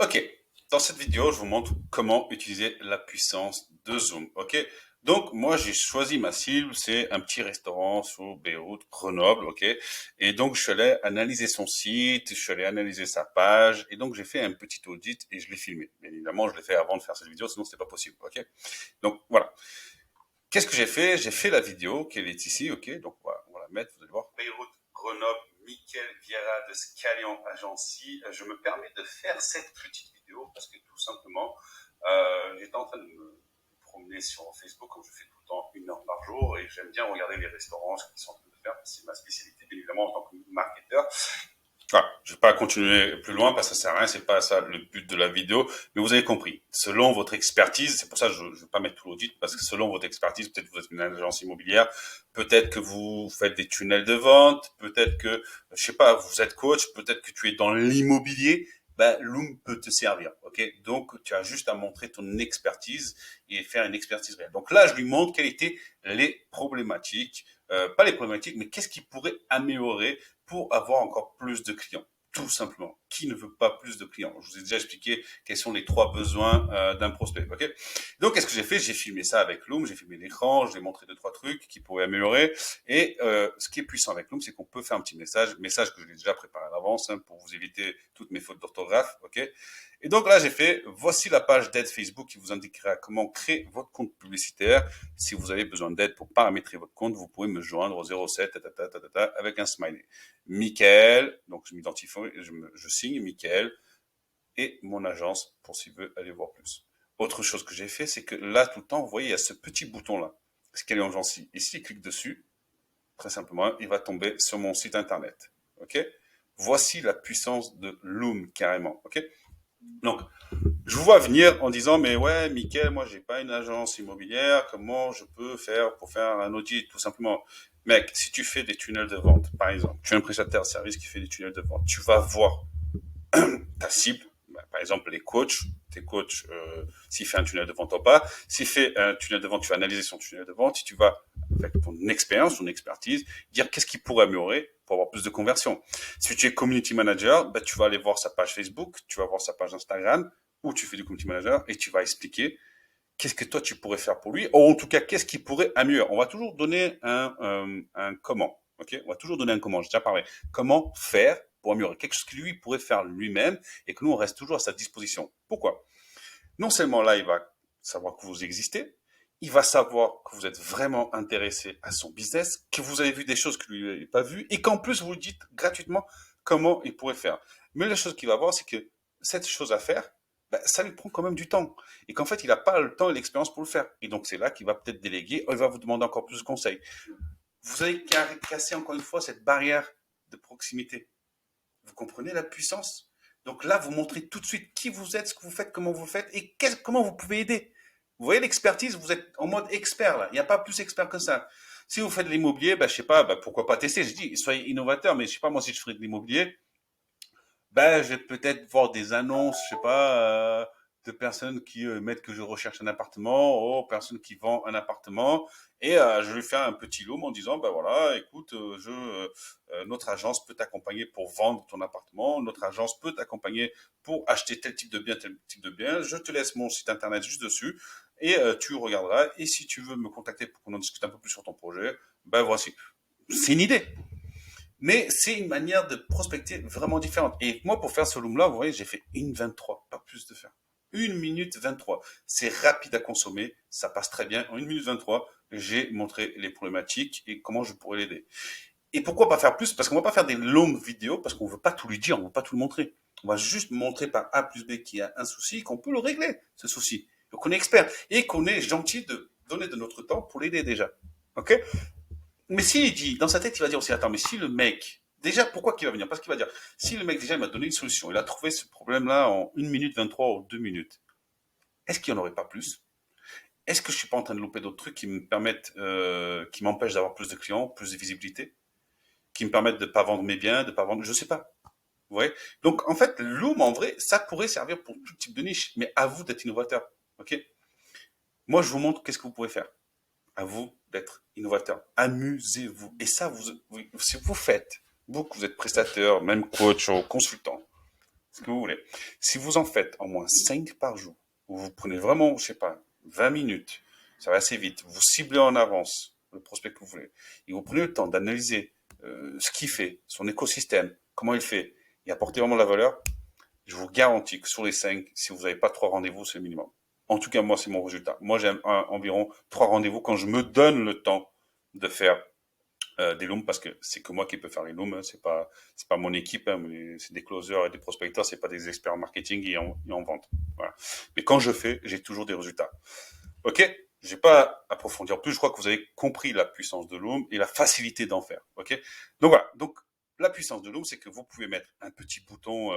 Ok, dans cette vidéo, je vous montre comment utiliser la puissance de Zoom. Ok, donc moi j'ai choisi ma cible, c'est un petit restaurant sur Beyrouth, Grenoble. Ok, et donc je suis allé analyser son site, je suis allé analyser sa page, et donc j'ai fait un petit audit et je l'ai filmé. Bien évidemment, je l'ai fait avant de faire cette vidéo, sinon c'était pas possible. Ok, donc voilà. Qu'est-ce que j'ai fait? J'ai fait la vidéo qui est ici. Ok, donc voilà, on va la mettre. Vous allez voir. Beyrouth, Grenoble, Michael Vieira de Scalion Agency. Je me permets de faire cette petite vidéo parce que tout simplement, j'étais en train de me promener sur Facebook comme je fais tout le temps 1 heure par jour et j'aime bien regarder les restaurants, ce qu'ils sont en train de faire. C'est ma spécialité, bien évidemment, en tant que marketeur. Voilà, je vais pas continuer plus loin parce que ça sert à rien, c'est pas ça le but de la vidéo, mais vous avez compris. Selon votre expertise, c'est pour ça que je vais pas mettre tout l'audit parce que selon votre expertise, peut-être que vous êtes une agence immobilière, peut-être que vous faites des tunnels de vente, peut-être que, je sais pas, vous êtes coach, peut-être que tu es dans l'immobilier, ben, Loom peut te servir, ok? Donc, tu as juste à montrer ton expertise et faire une expertise réelle. Donc là, je lui montre quelles étaient les problématiques, pas les problématiques, mais qu'est-ce qui pourrait améliorer pour avoir encore plus de clients. Tout simplement. Qui ne veut pas plus de clients? Je vous ai déjà expliqué quels sont les 3 besoins d'un prospect. Ok. Donc, qu'est-ce que j'ai fait? J'ai filmé ça avec Loom, j'ai filmé l'écran, j'ai montré 2, 3 trucs qui pourraient améliorer. Et ce qui est puissant avec Loom, c'est qu'on peut faire un petit message que je l'ai déjà préparé à l'avance pour vous éviter toutes mes fautes d'orthographe. Ok. Et donc là, j'ai fait, voici la page d'aide Facebook qui vous indiquera comment créer votre compte publicitaire. Si vous avez besoin d'aide pour paramétrer votre compte, vous pouvez me joindre au 07 avec un smiley. Michael, donc je m'identifie, je signe Michael et mon agence pour s'il veut aller voir plus. Autre chose que j'ai fait, c'est que là, tout le temps, vous voyez, il y a ce petit bouton-là. Ce qu'elle est en gentil. Et s'il clique dessus, très simplement, il va tomber sur mon site internet. Ok? Voici la puissance de Loom carrément. Ok? Donc, je vous vois venir en disant, mais ouais, Mickaël, moi, j'ai pas une agence immobilière. Comment je peux faire pour faire un audit? Tout simplement. Mec, si tu fais des tunnels de vente, par exemple, tu es un prestataire de service qui fait des tunnels de vente, tu vas voir ta cible, par exemple les coachs, tes coachs, s'il fait un tunnel de vente ou pas, s'il fait un tunnel de vente, tu vas analyser son tunnel de vente, si tu vas, avec ton expérience, ton expertise, dire qu'est-ce qu'il pourrait améliorer pour avoir plus de conversion. Si tu es community manager, bah, tu vas aller voir sa page Facebook, tu vas voir sa page Instagram, où tu fais du community manager, et tu vas expliquer qu'est-ce que toi tu pourrais faire pour lui, ou en tout cas qu'est-ce qu'il pourrait améliorer. On va toujours donner un comment. Ok, on va toujours donner un comment. J'ai déjà parlé. Comment faire pour améliorer quelque chose que lui pourrait faire lui-même et que nous on reste toujours à sa disposition. Pourquoi? Non seulement là il va savoir que vous existez, il va savoir que vous êtes vraiment intéressé à son business, que vous avez vu des choses que lui n'avez pas vues et qu'en plus vous lui dites gratuitement comment il pourrait faire. Mais la chose qu'il va voir, c'est que cette chose à faire, ben, ça lui prend quand même du temps. Et qu'en fait, il n'a pas le temps et l'expérience pour le faire. Et donc, c'est là qu'il va peut-être déléguer, il va vous demander encore plus de conseils. Vous allez casser encore une fois cette barrière de proximité. Vous comprenez la puissance? Donc là, vous montrez tout de suite qui vous êtes, ce que vous faites, comment vous le faites et comment vous pouvez aider. Vous voyez l'expertise, vous êtes en mode expert là. Il n'y a pas plus expert que ça. Si vous faites de l'immobilier, ben, je sais pas, ben, pourquoi pas tester. Je dis, soyez innovateur, mais je sais pas, moi, si je ferais de l'immobilier, ben, je vais peut-être voir des annonces, je sais pas, de personnes qui mettent que je recherche un appartement, ou personnes qui vendent un appartement, et je vais faire un petit lot en disant, ben voilà, écoute, notre agence peut t'accompagner pour vendre ton appartement, notre agence peut t'accompagner pour acheter tel type de bien. Je te laisse mon site internet juste dessus, et tu regarderas. Et si tu veux me contacter pour qu'on en discute un peu plus sur ton projet, ben voici. C'est une idée. Mais c'est une manière de prospecter vraiment différente. Et moi, pour faire ce loom-là, vous voyez, j'ai fait 1,23, pas plus de faire. 1 minute 23. C'est rapide à consommer, ça passe très bien. En 1 minute 23, j'ai montré les problématiques et comment je pourrais l'aider. Et pourquoi pas faire plus? Parce qu'on va pas faire des longues vidéos, parce qu'on veut pas tout lui dire, on veut pas tout le montrer. On va juste montrer par A plus B qu'il y a un souci, qu'on peut le régler, ce souci. Donc on est expert et qu'on est gentil de donner de notre temps pour l'aider déjà. Ok? Mais s'il dit, dans sa tête, il va dire aussi, attends, mais si le mec, déjà, pourquoi qu'il va venir? Parce qu'il va dire, si le mec, déjà, il m'a donné une solution, il a trouvé ce problème-là en 1 minute 23 ou 2 minutes, est-ce qu'il n'y en aurait pas plus? Est-ce que je suis pas en train de louper d'autres trucs qui me permettent, qui m'empêchent d'avoir plus de clients, plus de visibilité, qui me permettent de pas vendre mes biens, de pas vendre, je sais pas. Vous voyez? Donc, en fait, Loom, en vrai, ça pourrait servir pour tout type de niche, mais à vous d'être innovateur. Ok? Moi, je vous montre qu'est-ce que vous pouvez faire. À vous d'être innovateur. Amusez-vous. Et ça, si vous faites, vous que vous êtes prestataire, même coach ou consultant, ce que vous voulez. Si vous en faites au moins 5 par jour, ou vous prenez vraiment, je sais pas, 20 minutes, ça va assez vite, vous ciblez en avance le prospect que vous voulez, et vous prenez le temps d'analyser ce qu'il fait, son écosystème, comment il fait, et apporter vraiment de la valeur, je vous garantis que sur les 5, si vous n'avez pas 3 rendez-vous, c'est le minimum. En tout cas, moi, c'est mon résultat. Moi, j'ai environ 3 rendez-vous quand je me donne le temps de faire des looms, parce que c'est que moi qui peux faire les looms, hein, c'est pas mon équipe, hein, c'est des closers et des prospecteurs, c'est pas des experts en marketing et en vente. Voilà. Mais quand je fais, j'ai toujours des résultats. Ok, je vais pas approfondir plus. Je crois que vous avez compris la puissance de Loom et la facilité d'en faire. Ok, donc voilà. Donc la puissance de Loom, c'est que vous pouvez mettre un petit bouton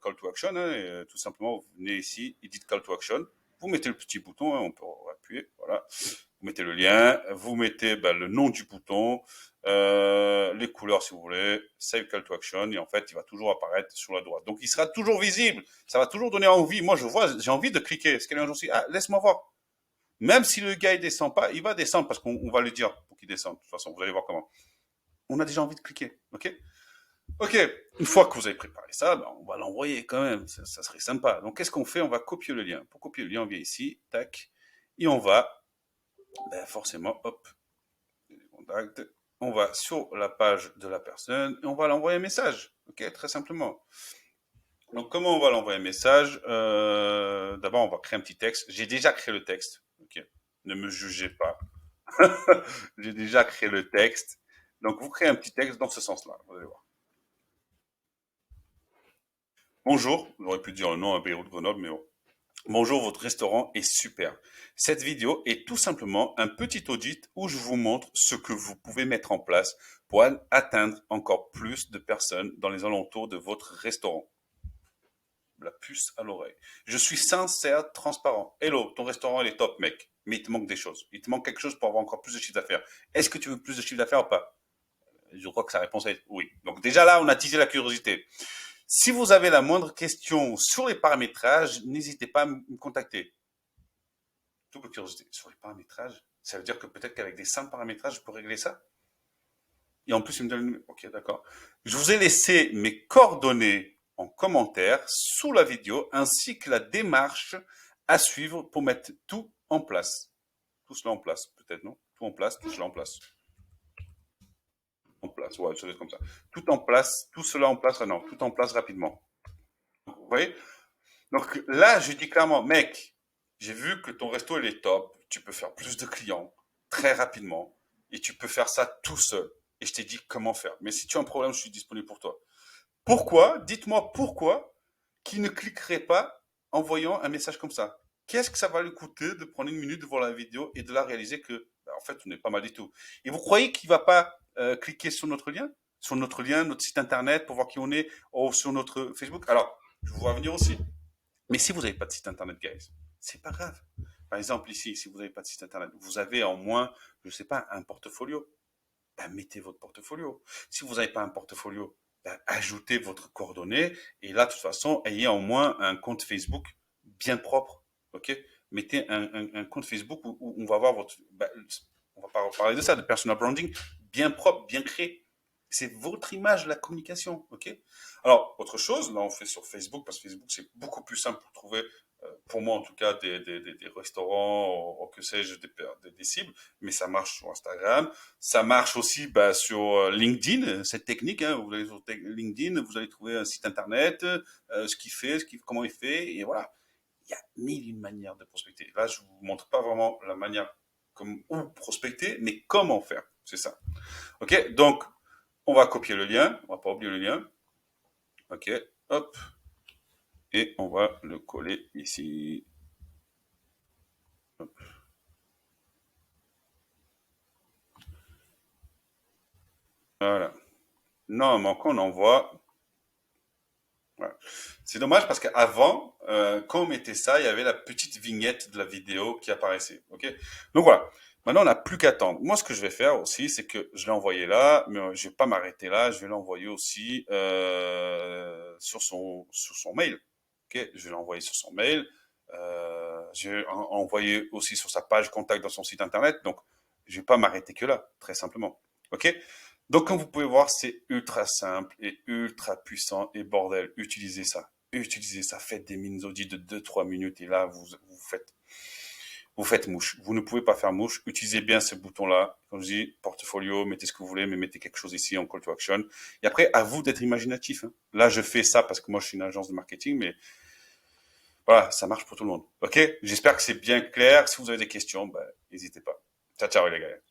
Call to Action. Hein, et, tout simplement, vous venez ici, Edit Call to Action. Vous mettez le petit bouton, hein, on peut appuyer. Voilà. Vous mettez le lien, vous mettez le nom du bouton, les couleurs si vous voulez, Save Call to Action, et en fait, il va toujours apparaître sur la droite. Donc, il sera toujours visible. Ça va toujours donner envie. Moi, je vois, j'ai envie de cliquer. Est-ce qu'il y a un jour aussi, ah, laisse-moi voir. Même si le gars il descend pas, il va descendre parce qu'on va lui dire pour qu'il descende. De toute façon, vous allez voir comment. On a déjà envie de cliquer, ok? Ok, une fois que vous avez préparé ça, on va l'envoyer quand même, ça serait sympa. Donc qu'est-ce qu'on fait? On va copier le lien. Pour copier le lien, on vient ici, tac, et on va, forcément, hop, contact, on va sur la page de la personne et on va l'envoyer un message, ok? Très simplement. Donc comment on va l'envoyer un message? D'abord, on va créer un petit texte. J'ai déjà créé le texte, ok? Ne me jugez pas. J'ai déjà créé le texte. Donc, vous créez un petit texte dans ce sens-là. Vous allez voir. Bonjour, j'aurais pu dire le nom à Beyrouth Grenoble, mais bon. Bonjour, votre restaurant est super. Cette vidéo est tout simplement un petit audit où je vous montre ce que vous pouvez mettre en place pour atteindre encore plus de personnes dans les alentours de votre restaurant. La puce à l'oreille. Je suis sincère, transparent. Hello, ton restaurant il est top, mec. Mais il te manque des choses. Il te manque quelque chose pour avoir encore plus de chiffre d'affaires. Est-ce que tu veux plus de chiffre d'affaires ou pas? Je crois que sa réponse est oui. Donc déjà là, on a teasé la curiosité. Si vous avez la moindre question sur les paramétrages, n'hésitez pas à me contacter. Toute curiosité. Sur les paramétrages, ça veut dire que peut-être qu'avec des simples paramétrages, je peux régler ça. Et en plus, il me donne... Ok, d'accord. Je vous ai laissé mes coordonnées en commentaire sous la vidéo, ainsi que la démarche à suivre pour mettre tout en place. Tout cela en place, peut-être, non? Tout en place, tout cela en place. En place, ouais, ça doit être comme ça. Tout en place, tout cela en place, ah non, tout en place rapidement. Vous voyez? Donc là, je dis clairement, mec, j'ai vu que ton resto, il est top, tu peux faire plus de clients très rapidement, et tu peux faire ça tout seul. Et je t'ai dit comment faire. Mais si tu as un problème, je suis disponible pour toi. Pourquoi? Dites-moi pourquoi qui ne cliquerait pas en voyant un message comme ça. Qu'est-ce que ça va lui coûter de prendre une minute de voir la vidéo et de la réaliser que, en fait, on n'est pas mal du tout. Et vous croyez qu'il va pas cliquer sur notre lien, notre site internet pour voir qui on est, ou sur notre Facebook? Alors, je vous vois venir aussi. Mais si vous n'avez pas de site internet, guys, c'est pas grave. Par exemple, ici, si vous n'avez pas de site internet, vous avez en moins, je sais pas, un portfolio. Ben, mettez votre portfolio. Si vous n'avez pas un portfolio, ben, ajoutez votre coordonnée et là, de toute façon, ayez au moins un compte Facebook bien propre. Ok? Mettez un compte Facebook où on va voir votre, ben, on va pas parler de ça, de personal branding bien propre, bien créé. C'est votre image, la communication. Ok? Alors, autre chose, là, on fait sur Facebook parce que Facebook, c'est beaucoup plus simple pour trouver pour moi en tout cas, des restaurants, ou que sais-je, des cibles, mais ça marche sur Instagram, ça marche aussi sur LinkedIn, cette technique, hein, vous allez sur LinkedIn, vous allez trouver un site internet, ce qu'il fait, comment il fait, et voilà. Il y a mille et une manières de prospecter. Là, je vous montre pas vraiment la manière où prospecter, mais comment faire, c'est ça. Ok, donc on va copier le lien, on va pas oublier le lien. Ok, hop, et on va le coller ici. Hop. Voilà. Non, quand on envoie, voilà. C'est dommage parce qu'avant, quand on mettait ça, il y avait la petite vignette de la vidéo qui apparaissait. Ok. Donc voilà. Maintenant, on n'a plus qu'à attendre. Moi, ce que je vais faire aussi, c'est que je l'ai envoyé là, mais je vais pas m'arrêter là. Je vais l'envoyer aussi sur son mail. Ok. Je vais l'envoyer sur son mail. Je vais envoyer aussi sur sa page contact dans son site internet. Donc, je vais pas m'arrêter que là, très simplement. Ok. Donc, comme vous pouvez voir, c'est ultra simple et ultra puissant. Et bordel, utilisez ça. utilisez ça, faites des mini audits de 2-3 minutes et là, vous faites mouche. Vous ne pouvez pas faire mouche. Utilisez bien ce bouton-là. Comme je dis, portfolio, mettez ce que vous voulez, mais mettez quelque chose ici en call to action. Et après, à vous d'être imaginatif. Hein. Là, je fais ça parce que moi, je suis une agence de marketing, mais voilà, ça marche pour tout le monde. OK? J'espère que c'est bien clair. Si vous avez des questions, ben, n'hésitez pas. Ciao, ciao les gars.